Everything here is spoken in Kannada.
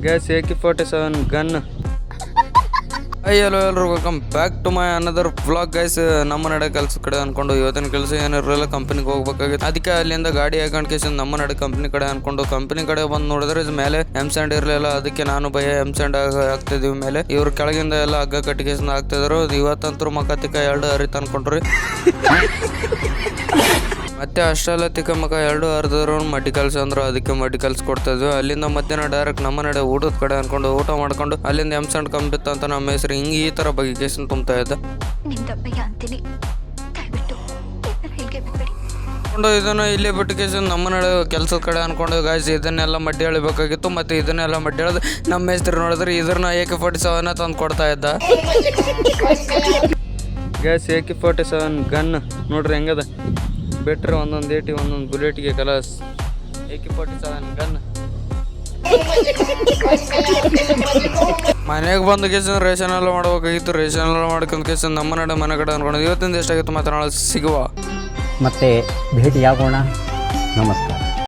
Gas AK-47 gun. Hi hello ಎಲ್ರು welcome back to my another vlog guys. ನಮ್ಮ ನಡೆ ಕೆಲಸ ಕಡೆ ಅನ್ಕೊಂಡು ಇವತ್ತಿನ ಕೆಲಸ ಏನಿರಲಿಲ್ಲ, ಕಂಪನಿಗೆ ಹೋಗ್ಬೇಕಾಗಿತ್ತು. ಅದಕ್ಕೆ ಅಲ್ಲಿಂದ ಗಾಡಿ ಹಾಕೊಂಡ್ಕೇಸಿ ನಮ್ಮ ನಡೆ ಕಂಪನಿ ಕಡೆ ಅನ್ಕೊಂಡು ಕಂಪನಿ ಕಡೆ ಬಂದು ನೋಡಿದ್ರೆ ಮೇಲೆ M-Sand ಇರಲಿಲ್ಲ. ಅದಕ್ಕೆ ನಾನು ಭಯ M-Sand ಹಾಕ್ತಿದೀವಿ ಮೇಲೆ. ಇವ್ರು ಕೆಳಗಿಂದ ಎಲ್ಲ ಹಗ್ಗ ಕಟ್ಟಿಗೆಸಿಂದ ಹಾಕ್ತಿದ್ರು. ಇವತ್ತಂತೂ ಮಕತಿಕ 2 ಹರಿತ ಅನ್ಕೊಂಡ್ರಿ. ಮತ್ತೆ ಅಷ್ಟೆಲ್ಲ ತಿಕ್ಕ ಮಕ 2 ಹರಿದ್ರು ಮಡ್ಡಿ ಕಲ್ಸ ಅಂದ್ರು. ಅದಕ್ಕೆ ಮಡ್ಡಿ ಕಲ್ಸ್ ಕೊಡ್ತಾ ಇದ್ವಿ. ಅಲ್ಲಿಂದ ಮಧ್ಯಾಹ್ನ ಡೈರೆಕ್ಟ್ ನಮ್ಮ ನಡೆ ಊಟದ ಕಡೆ ಅನ್ಕೊಂಡು ಊಟ ಮಾಡ್ಕೊಂಡು ಅಲ್ಲಿಂದ M-Sand ಕಂಬಿತ್ತು ಅಂತ ನಮ್ಮ ಹೆಸರು ಹಿಂಗೆ ಈ ತರ ಬಗ್ಗೆ ಕೇಸನ್ ತುಂಬ್ತಾ ಇದ್ದ. ಇದನ್ನ ಇಲ್ಲೇ ಬಿಟ್ಟು ಕೇಸನ್ ನಮ್ಮ ನಡೆ ಕೆಲಸದ ಕಡೆ ಅನ್ಕೊಂಡು ಗಾಯ್ಸ್ ಇದನ್ನೆಲ್ಲ ಮಡ್ಡಿ ಎಳಿಬೇಕಾಗಿತ್ತು. ಮತ್ತೆ ಇದನ್ನೆಲ್ಲ ಮಡ್ಡಿ ಎಳೆದು ನಮ್ಮ ಹೆಸರು ನೋಡಿದ್ರೆ ಇದ್ರನ್ನ AK-47 ತಂದು ಕೊಡ್ತಾ ಇದ್ದ. ಗ್ಯಾಸ್ AK-47 ಗನ್ ನೋಡ್ರಿ ಹೆಂಗದ. ಬೆಟ್ರ್ ಒಂದೊಂದು ಏಟಿ ಒಂದೊಂದು ಬುಲೆಟ್ಗೆ ಕಲರ್ಸ್. AK-47 gun. ಮನೆಗೆ ಬಂದು ಕೇಸ ರೇಷನ್ ಎಲ್ಲ ಮಾಡ್ಬೇಕಾಗಿತ್ತು. ರೇಷನ್ ಎಲ್ಲ ಮಾಡ್ಕೊಂಡು ಕೇಸ ನಮ್ಮ ನಡೆ ಮನೆ ಕಡೆ ಅನ್ಕೊಂಡು ಇವತ್ತಿಂದ ಎಷ್ಟಾಗಿತ್ತು ಮಾತ್ರ ನಾಳೆ ಸಿಗುವ ಮತ್ತೆ ಭೇಟಿಯಾಗೋಣ. ನಮಸ್ಕಾರ.